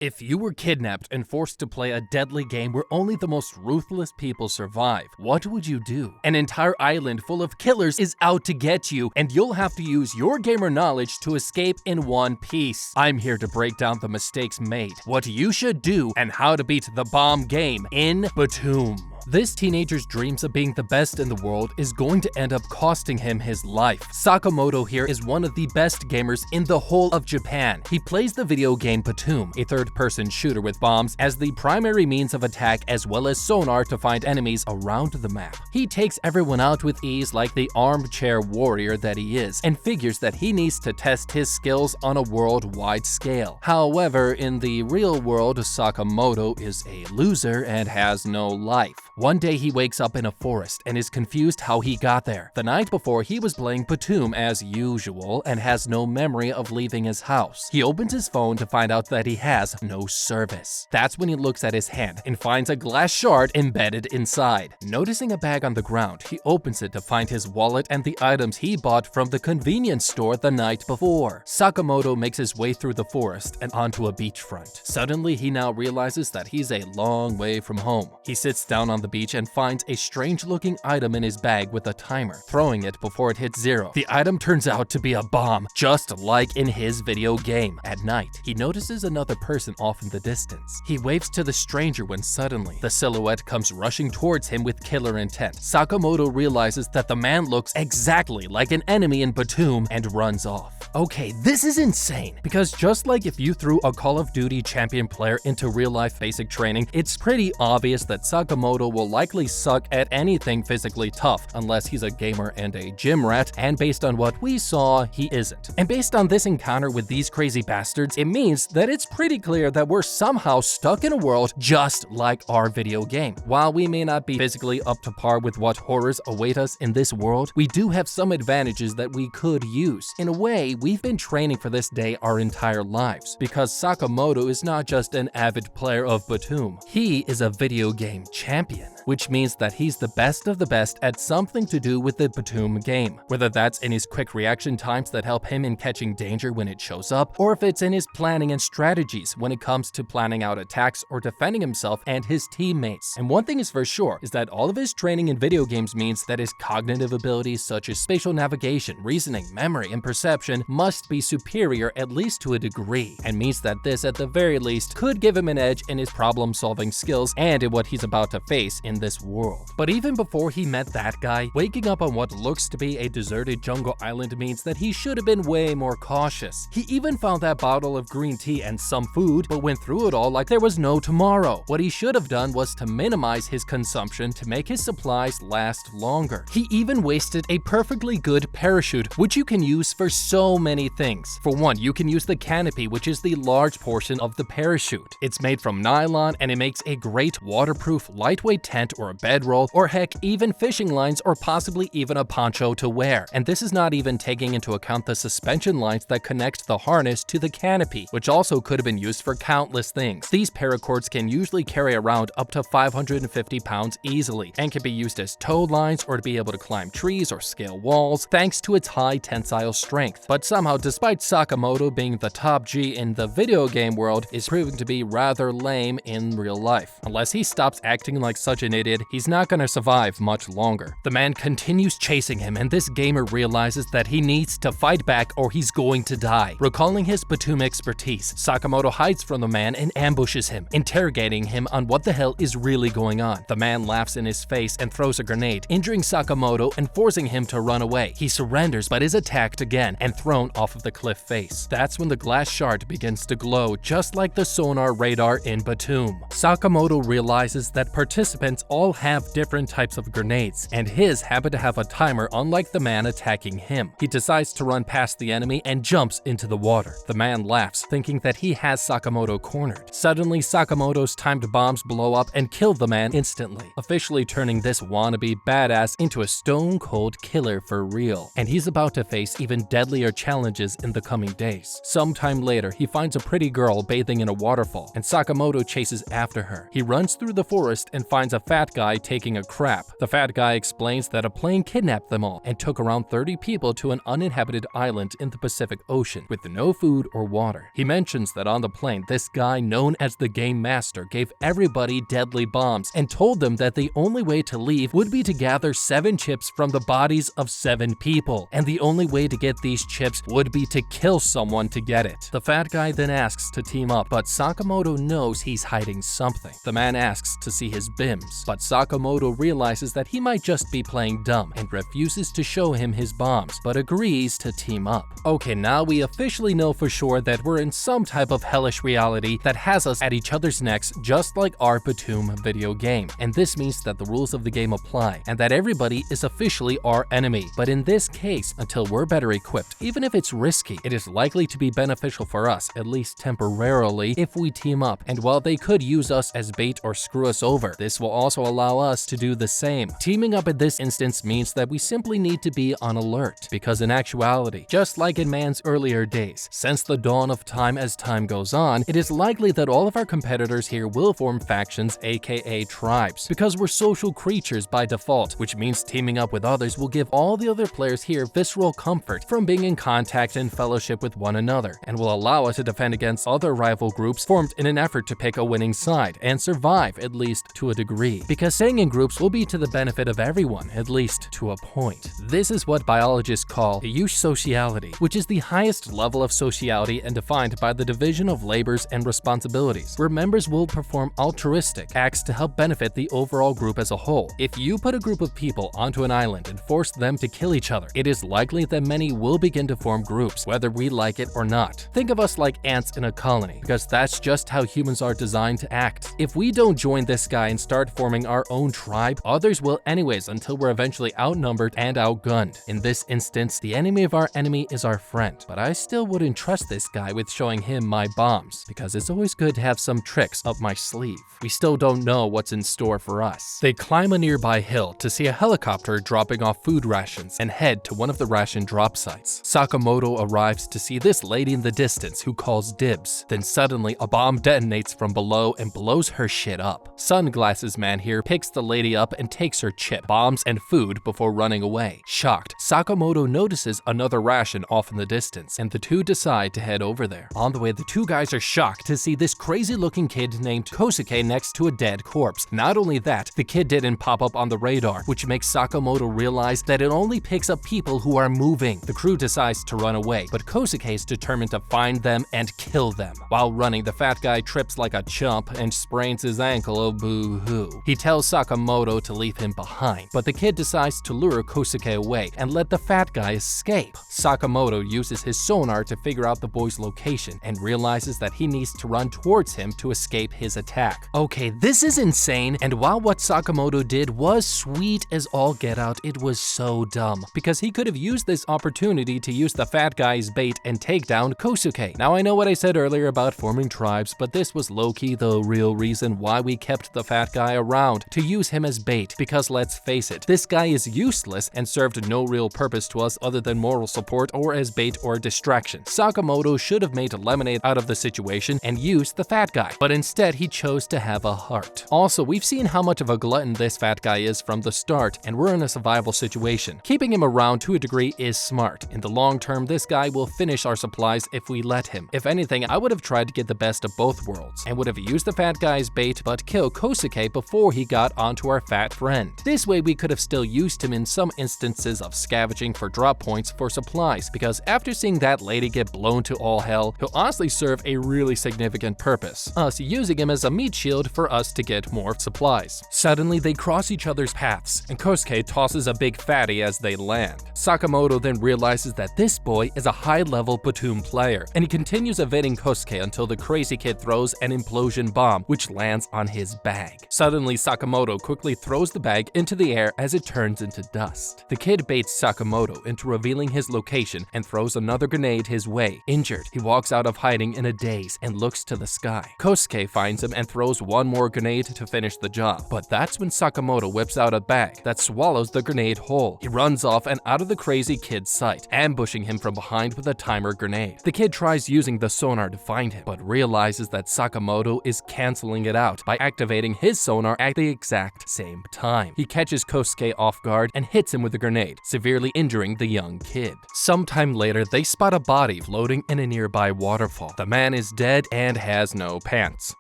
If you were kidnapped and forced to play a deadly game where only the most ruthless people survive, what would you do? An entire island full of killers is out to get you, and you'll have to use your gamer knowledge to escape in one piece. I'm here to break down the mistakes made, what you should do, and how to beat the bomb game in BTOOOM. This teenager's dreams of being the best in the world is going to end up costing him his life. Sakamoto here is one of the best gamers in the whole of Japan. He plays the video game BTOOOM, a third-person shooter with bombs as the primary means of attack as well as sonar to find enemies around the map. He takes everyone out with ease like the armchair warrior that he is, and figures that he needs to test his skills on a worldwide scale. However, in the real world, Sakamoto is a loser and has no life. One day he wakes up in a forest and is confused how he got there. The night before, he was playing BTOOOM as usual and has no memory of leaving his house. He opens his phone to find out that he has no service. That's when he looks at his hand and finds a glass shard embedded inside. Noticing a bag on the ground, he opens it to find his wallet and the items he bought from the convenience store the night before. Sakamoto makes his way through the forest and onto a beachfront. Suddenly, he now realizes that he's a long way from home. He sits down on the beach and finds a strange-looking item in his bag with a timer, throwing it before it hits 0. The item turns out to be a bomb, just like in his video game. At night, he notices another person off in the distance. He waves to the stranger when suddenly, the silhouette comes rushing towards him with killer intent. Sakamoto realizes that the man looks exactly like an enemy in BTOOOM and runs off. Okay, this is insane, because just like if you threw a Call of Duty champion player into real-life basic training, it's pretty obvious that Sakamoto will likely suck at anything physically tough, unless he's a gamer and a gym rat, and based on what we saw, he isn't. And based on this encounter with these crazy bastards, it means that it's pretty clear that we're somehow stuck in a world just like our video game. While we may not be physically up to par with what horrors await us in this world, we do have some advantages that we could use. In a way, we've been training for this day our entire lives, because Sakamoto is not just an avid player of BTOOOM, he is a video game champion, which means that he's the best of the best at something to do with the BTOOOM game. Whether that's in his quick reaction times that help him in catching danger when it shows up, or if it's in his planning and strategies when it comes to planning out attacks or defending himself and his teammates. And one thing is for sure, is that all of his training in video games means that his cognitive abilities such as spatial navigation, reasoning, memory, and perception must be superior at least to a degree, and means that this at the very least could give him an edge in his problem-solving skills and in what he's about to face in this world. But even before he met that guy, waking up on what looks to be a deserted jungle island means that he should have been way more cautious. He even found that bottle of green tea and some food, but went through it all like there was no tomorrow. What he should have done was to minimize his consumption to make his supplies last longer. He even wasted a perfectly good parachute, which you can use for so many things. For one, you can use the canopy, which is the large portion of the parachute. It's made from nylon and it makes a great waterproof, lightweight tent or a bedroll, or heck, even fishing lines or possibly even a poncho to wear. And this is not even taking into account the suspension lines that connect the harness to the canopy, which also could have been used for countless things. These paracords can usually carry around up to 550 pounds easily, and can be used as tow lines or to be able to climb trees or scale walls, thanks to its high tensile strength. But somehow, despite Sakamoto being the top G in the video game world, is proving to be rather lame in real life. Unless he stops acting like such an idiot, he's not gonna survive much longer. The man continues chasing him, and this gamer realizes that he needs to fight back or he's going to die. Recalling his BTOOOM expertise, Sakamoto hides from the man and ambushes him, interrogating him on what the hell is really going on. The man laughs in his face and throws a grenade, injuring Sakamoto and forcing him to run away. He surrenders but is attacked again and thrown off of the cliff face. That's when the glass shard begins to glow, just like the sonar radar in BTOOOM. Sakamoto realizes that participants all have different types of grenades, and his happen to have a timer unlike the man attacking him. He decides to run past the enemy and jumps into the water. The man laughs, thinking that he has Sakamoto cornered. Suddenly, Sakamoto's timed bombs blow up and kill the man instantly, officially turning this wannabe badass into a stone-cold killer for real. And he's about to face even deadlier challenges in the coming days. Sometime later, he finds a pretty girl bathing in a waterfall, and Sakamoto chases after her. He runs through the forest and finds a fat guy taking a crap. The fat guy explains that a plane kidnapped them all and took around 30 people to an uninhabited island in the Pacific Ocean with no food or water. He mentions that on the plane, this guy known as the Game Master gave everybody deadly bombs and told them that the only way to leave would be to gather 7 chips from the bodies of 7 people, and the only way to get these chips would be to kill someone to get it. The fat guy then asks to team up, but Sakamoto knows he's hiding something. The man asks to see his BIMs, but Sakamoto realizes that he might just be playing dumb and refuses to show him his bombs, but agrees to team up. Okay, now we officially know for sure that we're in some type of hellish reality that has us at each other's necks, just like our BTOOOM video game. And this means that the rules of the game apply, and that everybody is officially our enemy. But in this case, until we're better equipped, even if it's risky, it is likely to be beneficial for us, at least temporarily, if we team up. And while they could use us as bait or screw us over, this will also allow us to do the same. Teaming up in this instance means that we simply need to be on alert, because in actuality, just like in man's earlier days, since the dawn of time as time goes on, it is likely that all of our competitors here will form factions, aka tribes, because we're social creatures by default, which means teaming up with others will give all the other players here visceral comfort from being in contact and fellowship with one another, and will allow us to defend against other rival groups formed in an effort to pick a winning side and survive, at least to a degree, because staying in groups will be to the benefit of everyone, at least to a point. This is what biologists call eusociality, which is the highest level of sociality and defined by the division of labors and responsibilities, where members will perform altruistic acts to help benefit the overall group as a whole. If you put a group of people onto an island and force them to kill each other, it is likely that many will begin to form groups, whether we like it or not. Think of us like ants in a colony, because that's just how humans are designed to act. If we don't join this guy and start forming our own tribe, others will anyways until we're eventually outnumbered and outgunned. In this instance, the enemy of our enemy is our friend, but I still wouldn't trust this guy with showing him my bombs, because it's always good to have some tricks up my sleeve. We still don't know what's in store for us. They climb a nearby hill to see a helicopter dropping off food rations and head to one of the ration drop sites. Sakamoto arrives to see this lady in the distance who calls dibs. Then suddenly a bomb detonates from below and blows her shit up. Sunglasses man here picks the lady up and takes her chip, bombs, and food before running away. Shocked, Sakamoto notices another ration off in the distance, and the two decide to head over there. On the way, the two guys are shocked to see this crazy-looking kid named Kosuke next to a dead corpse. Not only that, the kid didn't pop up on the radar, which makes Sakamoto realize that it only picks up people who are moving. The crew decides to run away, but Kosuke is determined to find them and kill them. While running, the fat guy trips like a chump and sprains his ankle. Oh, boo-hoo. He tells Sakamoto to leave him behind, but the kid decides to lure Kosuke away and let the fat guy escape. Sakamoto uses his sonar to figure out the boy's location and realizes that he needs to run towards him to escape his attack. Okay, this is insane, and while what Sakamoto did was sweet as all get out, it was so dumb, because he could have used this opportunity to use the fat guy's bait and take down Kosuke. Now I know what I said earlier about forming tribes, but this was low-key the real reason why we kept the fat guy around, to use him as bait, because let's face it, this guy is useless and served no real purpose to us other than moral support or as bait or distraction. Sakamoto should have made lemonade out of the situation and used the fat guy, but instead he chose to have a heart. Also, we've seen how much of a glutton this fat guy is from the start, and we're in a survival situation. Keeping him around to a degree is smart. In the long term, this guy will finish our supplies if we let him. If anything, I would have tried to get the best of both worlds, and would have used the fat guy's bait but kill Kosuke before he got onto our fat friend. This way we could have still used him in some instances of scavenging for drop points for supplies, because after seeing that lady get blown to all hell, he'll honestly serve a really significant purpose, us using him as a meat shield for us to get more supplies. Suddenly they cross each other's paths, and Kosuke tosses a big fatty as they land. Sakamoto then realizes that this boy is a high-level BTOOOM player, and he continues evading Kosuke until the crazy kid throws an implosion bomb, which lands on his bag. Suddenly Sakamoto quickly throws the bag into the air as it turns into dust. The kid baits Sakamoto into revealing his location and throws another grenade his way. Injured, he walks out of hiding in a daze and looks to the sky. Kosuke finds him and throws one more grenade to finish the job, but that's when Sakamoto whips out a bag that swallows the grenade whole. He runs off and out of the crazy kid's sight, ambushing him from behind with a timer grenade. The kid tries using the sonar to find him, but realizes that Sakamoto is canceling it out by activating his sonar at the exact same time. He catches Kosuke off guard and hits him with a grenade, severely injuring the young kid. Sometime later, they spot a body floating in a nearby waterfall. The man is dead and has no pants.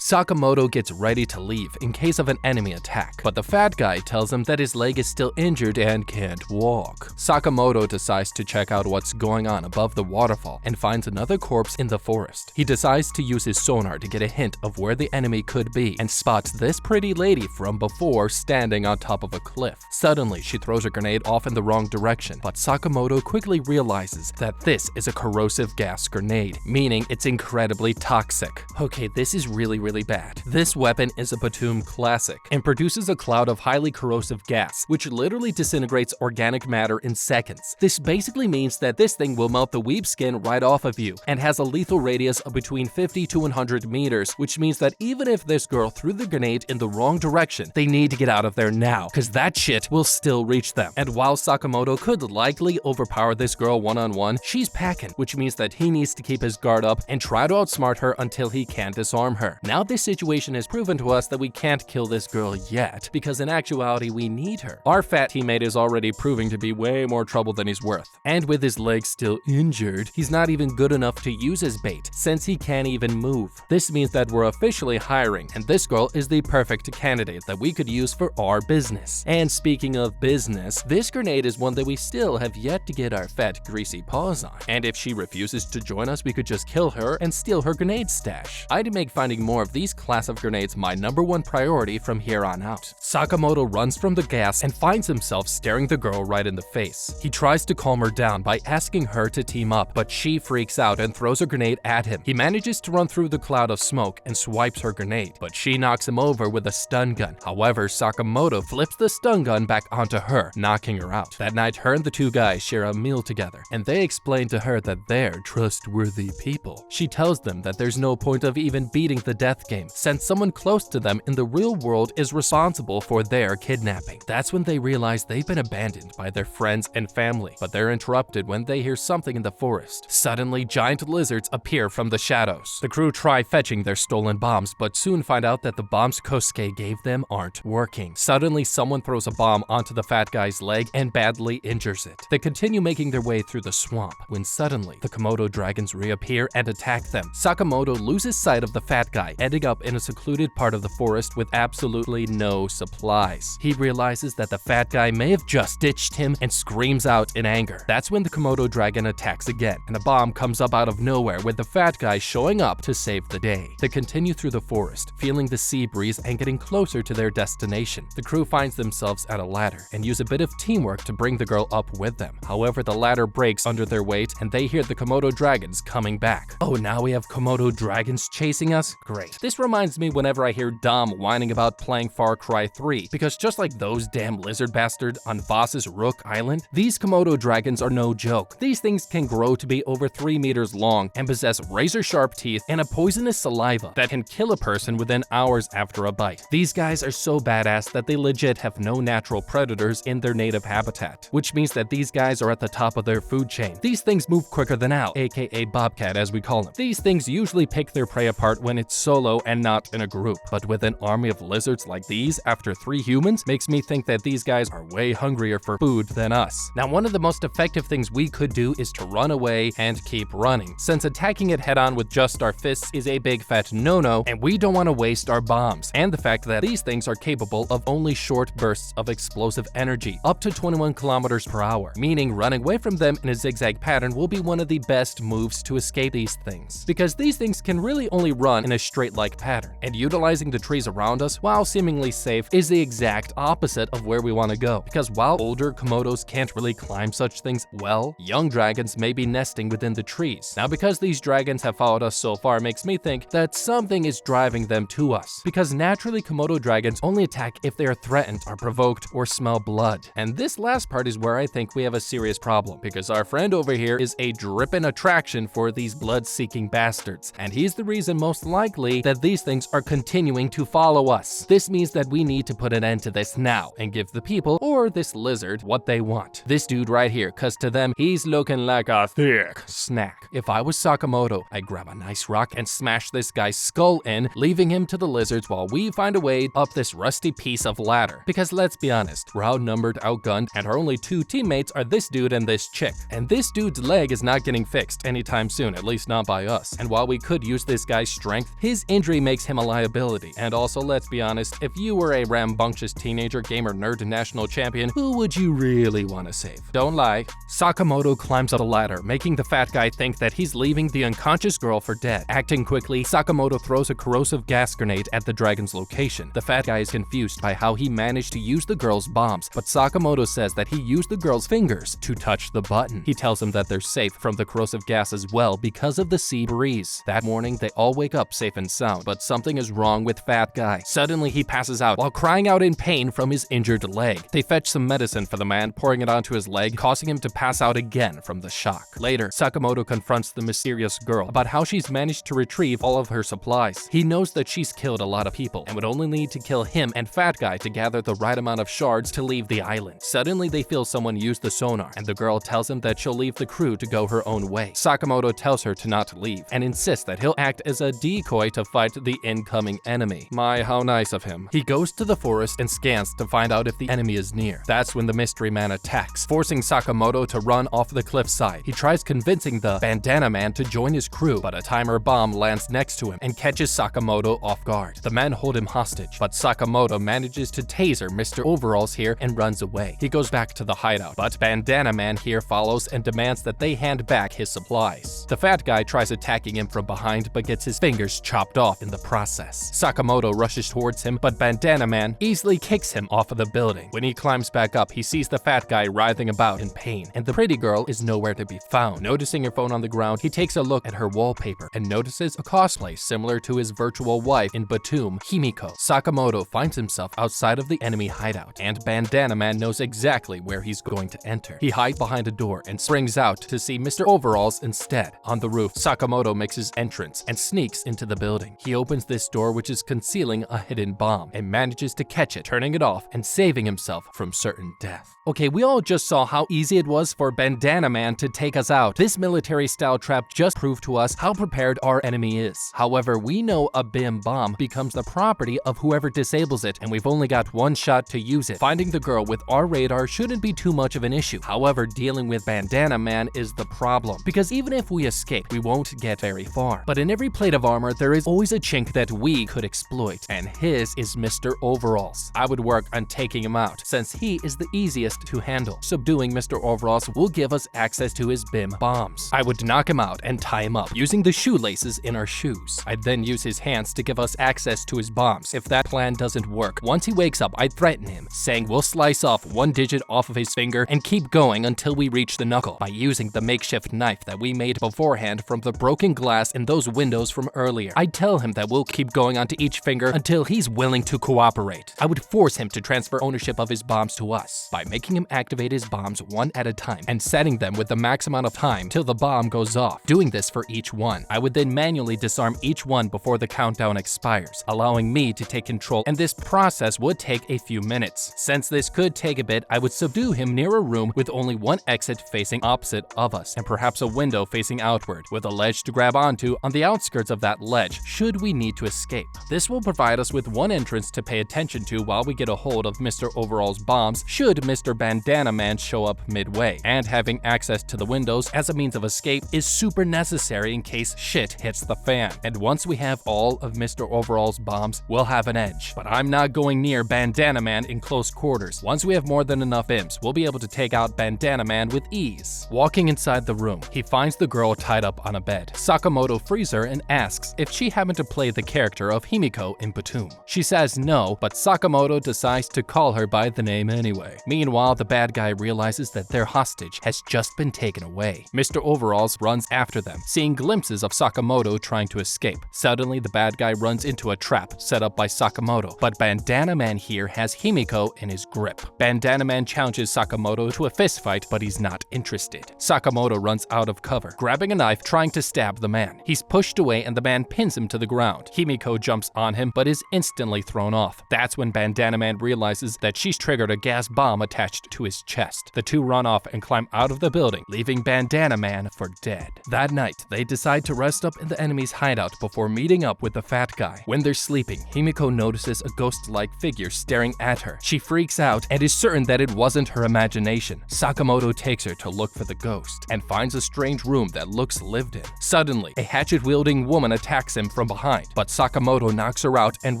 Sakamoto gets ready to leave in case of an enemy attack, but the fat guy tells him that his leg is still injured and can't walk. Sakamoto decides to check out what's going on above the waterfall and finds another corpse in the forest. He decides to use his sonar to get a hint of where the enemy could be and spots this pretty lady from before standing on top of a cliff. Suddenly, she throws a grenade off in the wrong direction, but Sakamoto quickly realizes that this is a corrosive gas grenade, meaning it's incredibly toxic. Okay, this is really bad. This weapon is a BTOOOM classic and produces a cloud of highly corrosive gas, which literally disintegrates organic matter in seconds. This basically means that this thing will melt the weeb skin right off of you and has a lethal radius of between 50 to 100 meters, which means that even if this girl threw the grenade in the wrong direction, they need to get out of there now, cause that shit will still reach them. And while Sakamoto could likely overpower this girl one-on-one, she's packing, which means that he needs to keep his guard up and try to outsmart her until he can disarm her. Now this situation has proven to us that we can't kill this girl yet, because in actuality we need her. Our fat teammate is already proving to be way more trouble than he's worth. And with his leg still injured, he's not even good enough to use his bait, since he can't even move. This means that we're officially hiring, and this girl is the perfect candidate that we could use for our business. And speaking of business, this grenade is one that we still have yet to get our fat greasy paws on. And if she refuses to join us, we could just kill her and steal her grenade stash. I'd make finding more of these class of grenades my #1 priority from here on out. Sakamoto runs from the gas and finds himself staring the girl right in the face. He tries to calm her down by asking her to team up, but she freaks out and throws a grenade at him. He manages to run through the cloud of smoke and swipes her grenade, but she knocks him over with a stun gun. However, Sakamoto flips the stun gun back onto her, knocking her out. That night, her and the two guys share a meal together, and they explain to her that they're trustworthy people. She tells them that there's no point of even beating the death game, since someone close to them in the real world is responsible for their kidnapping. That's when they realize they've been abandoned by their friends and family, but they're interrupted when they hear something in the forest. Suddenly, giant lizards appear from the shadows. The crew try fetching their stolen bombs, but soon find out that the bombs Kosuke gave them aren't working. Suddenly, someone throws a bomb onto the fat guy's leg and badly injures it. They continue making their way through the swamp, when suddenly, the Komodo dragons reappear and attack them. Sakamoto loses sight of the fat guy, ending up in a secluded part of the forest with absolutely no supplies. He realizes that the fat guy may have just ditched him and screams out in anger. That's when the Komodo dragon attacks again, and a bomb comes up out of nowhere with the fat guy showing up to save the day. They continue through the forest, feeling the sea breeze and getting closer to their destination. The crew finds themselves at a ladder and use a bit of teamwork to bring the girl up with them. However, the ladder breaks under their weight and they hear the Komodo dragons coming back. Oh, now we have Komodo dragons chasing us? Great. This reminds me whenever I hear Dom whining about playing Far Cry 3, because just like those damn lizard bastards on Voss's Rook Island, these Komodo dragons are no joke. These things can grow to be over 3 meters long and possess razor-sharp teeth and a poisonous saliva that can kill a person within hours after a bite. These guys are so badass that they legit have no natural predators in their native habitat, which means that these guys are at the top of their food chain. These things move quicker than Al, aka Bobcat as we call him. These things usually pick their prey apart when it's solo and not in a group, but with an army of lizards like these after 3 humans makes me think that these guys are way hungrier for food than us. Now, one of the most effective things we could do is to run away and keep running, since attacking it head-on with just our fists is a big fat no-no, and we don't want to waste our bombs, and the fact that these things are capable of only short bursts of explosive energy, up to 21 kilometers per hour, meaning running away from them in a zigzag pattern will be one of the best moves to escape these things, because these things can really only run in a straight-like pattern, and utilizing the trees around us while seemingly safe is the exact opposite of where we want to go, because while older Komodos can't really climb such things well, young dragons may be nesting within the trees. Now, because these dragons have followed us so far makes me think that something is driving them to us, because naturally Komodo dragons only attack if they are threatened, are provoked, or smell blood. And this last part is where I think we have a serious problem, because our friend over here is a drippin' attraction for these blood-seeking bastards, and he's the reason most likely that these things are continuing to follow us. This means that we need to put an end to this now and give the people, or this lizard, what they want. This dude right here, cause to them, he's looking like a thick snack. If I was Sakamoto, I'd grab a nice rock and smash this guy's skull in, leaving him to the lizards while we find a way lead up this rusty piece of ladder. Because let's be honest, we're outnumbered, outgunned, and our only two teammates are this dude and this chick. And this dude's leg is not getting fixed anytime soon, at least not by us. And while we could use this guy's strength, his injury makes him a liability. And also, let's be honest, if you were a rambunctious teenager gamer nerd national champion, who would you really want to save? Don't lie. Sakamoto climbs up the ladder, making the fat guy think that he's leaving the unconscious girl for dead. Acting quickly, Sakamoto throws a corrosive gas grenade at the dragon's location. The fat guy is confused by how he managed to use the girl's bombs, but Sakamoto says that he used the girl's fingers to touch the button. He tells him that they're safe from the corrosive gas as well because of the sea breeze. That morning, they all wake up safe and sound, but something is wrong with fat guy. Suddenly, he passes out while crying out in pain from his injured leg. They fetch some medicine for the man, pouring it onto his leg, causing him to pass out again from the shock. Later, Sakamoto confronts the mysterious girl about how she's managed to retrieve all of her supplies. He knows that she's killed a lot of people and would only need to kill him and fat guy to gather the right amount of shards to leave the island. Suddenly, they feel someone use the sonar, and the girl tells him that she'll leave the crew to go her own way. Sakamoto tells her to not leave and insists that he'll act as a decoy to fight the incoming enemy. My, how nice of him. He goes to the forest and scans to find out if the enemy is near. That's when the mystery man attacks, forcing Sakamoto to run off the cliffside. He tries convincing the bandana man to join his crew, but a timer bomb lands next to him and catches Sakamoto off guard. The men hold him hostage, but Sakamoto manages to taser Mr. Overalls here and runs away. He goes back to the hideout, but bandana man here follows and demands that they hand back his supplies. The fat guy tries attacking him from behind but gets his fingers chopped off in the process. Sakamoto rushes towards him, but bandana man easily kicks him off of the building. When he climbs back up, he sees the fat guy writhing about in pain, and the pretty girl is nowhere to be found. Noticing her phone on the ground, he takes a look at her wallpaper and notices a cosplay similar to his virtual wife in BTOOOM, Himiko. Sakamoto finds himself outside of the enemy hideout, and bandana man knows exactly where he's going to enter. He hides behind a door and springs out to see Mr. Overalls instead. On the roof, Sakamoto makes his entrance and sneaks into the building. He opens this door, which is concealing a hidden bomb, and manages to catch it, turning it off and saving himself from certain death. Okay, we all just saw how easy it was for Bandana Man to take us out. This military-style trap just proved to us how prepared our enemy is. However, we know a BIM bomb becomes the property of whoever disables it, and we've only got one shot to use it. Finding the girl with our radar shouldn't be too much of an issue. However, dealing with Bandana Man is the problem, because even if we escape, we won't get very far. But in every plate of armor, there is always a chink that we could exploit, and his is Mr. Overalls. I would work on taking him out, since he is the easiest to handle. Subduing Mr. Overalls will give us access to his BIM bombs. I would knock him out and tie him up, using the shoelaces in our shoes. I'd then use his hands to give us access to his bombs. If that plan doesn't work, once he wakes up, I'd threaten him, saying we'll slice off one digit off of his finger and keep going until we reach the knuckle, by using the makeshift knife that we made beforehand from the broken glass in those windows from earlier. I'd tell him that we'll keep going onto each finger until he's willing to cooperate. I would force him to transfer ownership of his bombs to us, by making him activate his bombs one at a time and setting them with the max amount of time till the bomb goes off. Doing this for each one. I would then manually disarm each one before the countdown expires, allowing me to take control, and this process would take a few minutes. Since this could take a bit, I would subdue him near a room with only one exit facing opposite of us, and perhaps a window facing outward, with a ledge to grab onto on the outskirts of that ledge should we need to escape. This will provide us with one entrance to pay attention to while we get a hold of Mr. Overall's bombs should Mr. Bandana Man show up midway, and having access to the windows as a means of escape is super necessary in case shit hits the fan. And once we have all of Mr. Overall's bombs, we'll have an edge. But I'm not going near Bandana Man in close quarters. Once we have more than enough imps, we'll be able to take out Bandana Man with ease. Walking inside the room, he finds the girl tied up on a bed. Sakamoto frees her and asks if she happened to play the character of Himiko in BTOOOM. She says no, but Sakamoto decides to call her by the name anyway. Meanwhile, the bad guy realizes that their hostage has just been taken away. Mr. Overalls runs after them, seeing glimpses of Sakamoto trying to escape. Suddenly, the bad guy runs into a trap set up by Sakamoto, but Bandana Man here has Himiko in his grip. Bandana Man challenges Sakamoto to a fistfight, but he's not interested. Sakamoto runs out of cover, grabbing a knife trying to stab the man. He's pushed away and the man pins him to the ground. Himiko jumps on him, but is instantly thrown off. That's when Bandana Man realizes that she's triggered a gas bomb attached to his chest. The two run off and climb out of the building, leaving Bandana Man for dead. That night, they decide to rest up in the enemy's hideout before meeting up with the fat guy. When they're sleeping, Himiko Sakamoto notices a ghost-like figure staring at her. She freaks out and is certain that it wasn't her imagination. Sakamoto takes her to look for the ghost and finds a strange room that looks lived in. Suddenly, a hatchet-wielding woman attacks him from behind, but Sakamoto knocks her out and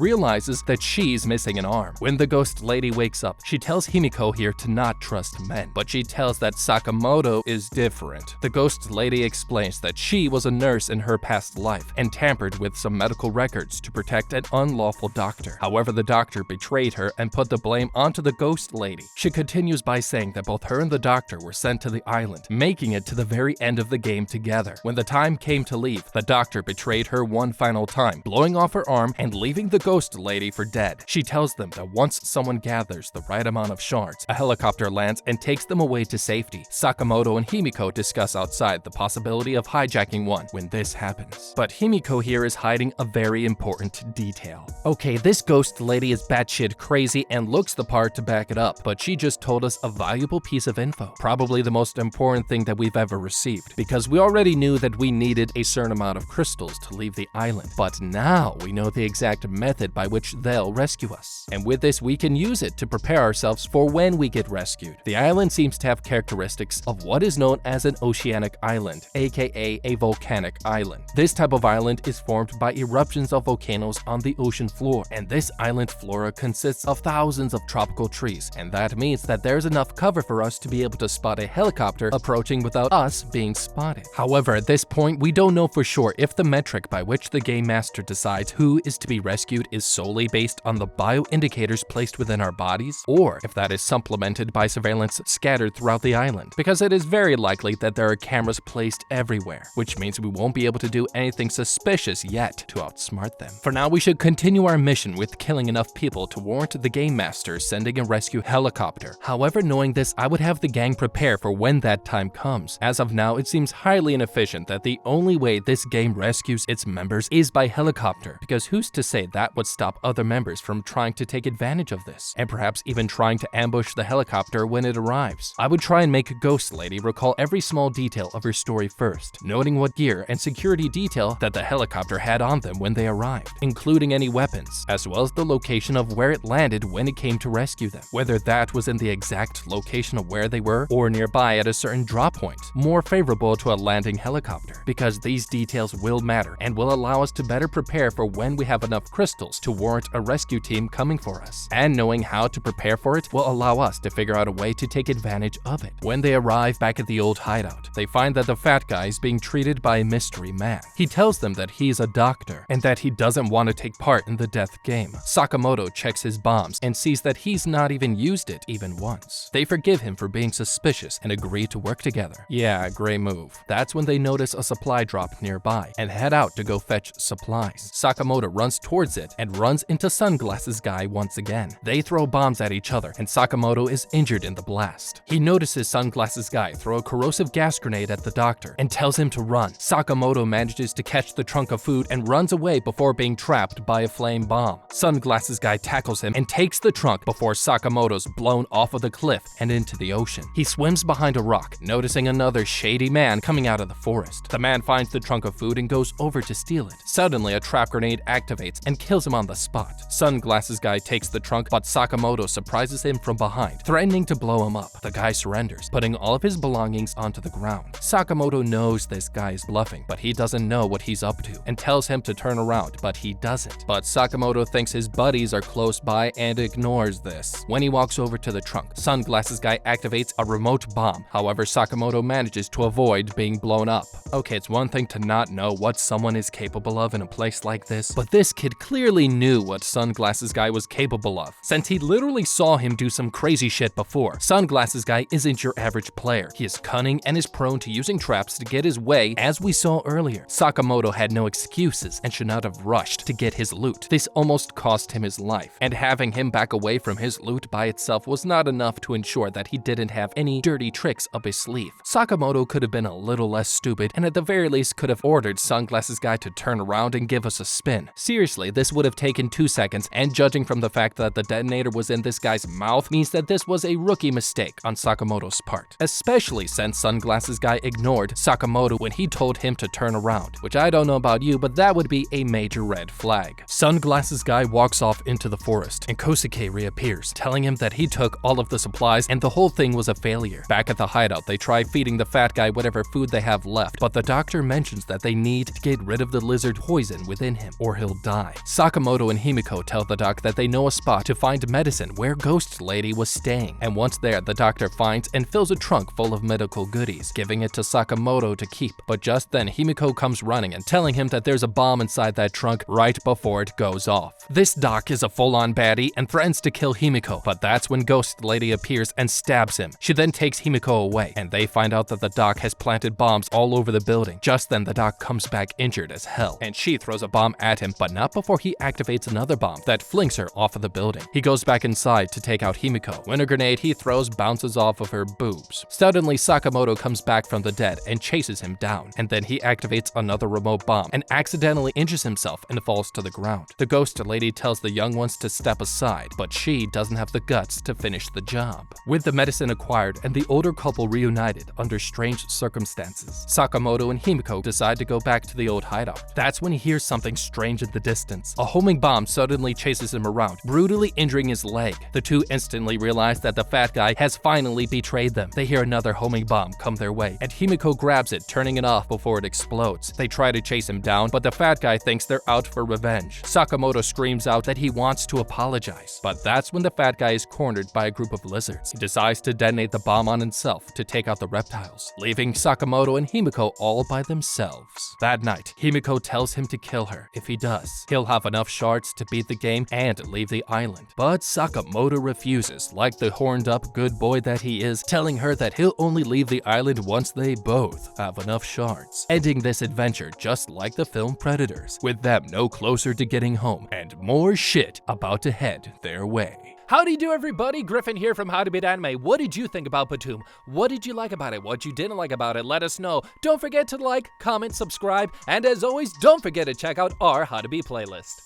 realizes that she's missing an arm. When the ghost lady wakes up, she tells Himiko here to not trust men, but she tells that Sakamoto is different. The ghost lady explains that she was a nurse in her past life and tampered with some medical records to protect an unlawful doctor. However, the doctor betrayed her and put the blame onto the ghost lady. She continues by saying that both her and the doctor were sent to the island, making it to the very end of the game together. When the time came to leave, the doctor betrayed her one final time, blowing off her arm and leaving the ghost lady for dead. She tells them that once someone gathers the right amount of shards, a helicopter lands and takes them away to safety. Sakamoto and Himiko discuss outside the possibility of hijacking one when this happens. But Himiko here is hiding a very important detail. Okay, this ghost lady is batshit crazy and looks the part to back it up, but she just told us a valuable piece of info, probably the most important thing that we've ever received, because we already knew that we needed a certain amount of crystals to leave the island, but now we know the exact method by which they'll rescue us. And with this, we can use it to prepare ourselves for when we get rescued. The island seems to have characteristics of what is known as an oceanic island, aka a volcanic island. This type of island is formed by eruptions of volcanoes on the ocean floor, and this island flora consists of thousands of tropical trees, and that means that there's enough cover for us to be able to spot a helicopter approaching without us being spotted. However, at this point, we don't know for sure if the metric by which the game master decides who is to be rescued is solely based on the bioindicators placed within our bodies, or if that is supplemented by surveillance scattered throughout the island, because it is very likely that there are cameras placed everywhere, which means we won't be able to do anything suspicious yet to outsmart them. For now, we should continue our mission with killing enough people to warrant the game master sending a rescue helicopter. However, knowing this, I would have the gang prepare for when that time comes. As of now, it seems highly inefficient that the only way this game rescues its members is by helicopter, because who's to say that would stop other members from trying to take advantage of this, and perhaps even trying to ambush the helicopter when it arrives. I would try and make Ghost Lady recall every small detail of her story first, noting what gear and security detail that the helicopter had on them when they arrived, including any weapons, as well as the location of where it landed when it came to rescue them, whether that was in the exact location of where they were or nearby at a certain drop point, more favorable to a landing helicopter, because these details will matter and will allow us to better prepare for when we have enough crystals to warrant a rescue team coming for us, and knowing how to prepare for it will allow us to figure out a way to take advantage of it. When they arrive back at the old hideout, they find that the fat guy is being treated by a mystery man. He tells them that he's a doctor and that he doesn't want to take part in the death game. Sakamoto checks his bombs and sees that he's not even used it even once. They forgive him for being suspicious and agree to work together. Yeah, great move. That's when they notice a supply drop nearby and head out to go fetch supplies. Sakamoto runs towards it and runs into Sunglasses Guy once again. They throw bombs at each other and Sakamoto is injured in the blast. He notices Sunglasses Guy throw a corrosive gas grenade at the doctor and tells him to run. Sakamoto manages to catch the trunk of food and runs away before being trapped by a flame bomb. Sunglasses Guy tackles him and takes the trunk before Sakamoto's blown off of the cliff and into the ocean. He swims behind a rock, noticing another shady man coming out of the forest. The man finds the trunk of food and goes over to steal it. Suddenly, a trap grenade activates and kills him on the spot. Sunglasses Guy takes the trunk, but Sakamoto surprises him from behind, threatening to blow him up. The guy surrenders, putting all of his belongings onto the ground. Sakamoto knows this guy is bluffing, but he doesn't know what he's up to, and tells him to turn around, but he doesn't. But Sakamoto thinks his buddies are close by and ignores this. When he walks over to the trunk, Sunglasses Guy activates a remote bomb. However, Sakamoto manages to avoid being blown up. Okay, it's one thing to not know what someone is capable of in a place like this, but this kid clearly knew what Sunglasses Guy was capable of, since he literally saw him do some crazy shit before. Sunglasses Guy isn't your average player. He is cunning and is prone to using traps to get his way, as we saw earlier. Sakamoto had no excuses and should not have rushed to get his loot. This almost cost him his life, and having him back away from his loot by itself was not enough to ensure that he didn't have any dirty tricks up his sleeve. Sakamoto could have been a little less stupid and at the very least could have ordered Sunglasses Guy to turn around and give us a spin. Seriously, this would have taken 2 seconds, and judging from the fact that the detonator was in this guy's mouth means that this was a rookie mistake on Sakamoto's part, especially since Sunglasses Guy ignored Sakamoto when he told him to turn around, which I don't know about you, but that would be a major red flag. Sunglasses glasses guy walks off into the forest, and Kosuke reappears, telling him that he took all of the supplies and the whole thing was a failure. Back at the hideout, they try feeding the fat guy whatever food they have left, but the doctor mentions that they need to get rid of the lizard poison within him, or he'll die. Sakamoto and Himiko tell the doc that they know a spot to find medicine where Ghost Lady was staying, and once there, the doctor finds and fills a trunk full of medical goodies, giving it to Sakamoto to keep. But just then, Himiko comes running and telling him that there's a bomb inside that trunk right before it goes off. This doc is a full-on baddie and threatens to kill Himiko, but that's when Ghost Lady appears and stabs him. She then takes Himiko away, and they find out that the doc has planted bombs all over the building. Just then, the doc comes back injured as hell, and she throws a bomb at him, but not before he activates another bomb that flings her off of the building. He goes back inside to take out Himiko, when a grenade he throws bounces off of her boobs. Suddenly, Sakamoto comes back from the dead and chases him down, and then he activates another remote bomb and accidentally injures himself and falls to the ground. The Ghost Lady tells the young ones to step aside, but she doesn't have the guts to finish the job. With the medicine acquired and the older couple reunited under strange circumstances, Sakamoto and Himiko decide to go back to the old hideout. That's when he hears something strange in the distance. A homing bomb suddenly chases him around, brutally injuring his leg. The two instantly realize that the fat guy has finally betrayed them. They hear another homing bomb come their way, and Himiko grabs it, turning it off before it explodes. They try to chase him down, but the fat guy thinks they're out for revenge. Sakamoto screams out that he wants to apologize, but that's when the fat guy is cornered by a group of lizards. He decides to detonate the bomb on himself to take out the reptiles, leaving Sakamoto and Himiko all by themselves. That night, Himiko tells him to kill her. If he does, he'll have enough shards to beat the game and leave the island. But Sakamoto refuses, like the horned-up good boy that he is, telling her that he'll only leave the island once they both have enough shards, ending this adventure just like the film Predators, with them no closer to getting home and more shit about to head their way. Howdy do everybody, Griffin here from How to Beat Anime. What did you think about BTOOOM? What did you like about it? What you didn't like about it? Let us know. Don't forget to like, comment, subscribe, and as always, don't forget to check out our How to Beat playlist.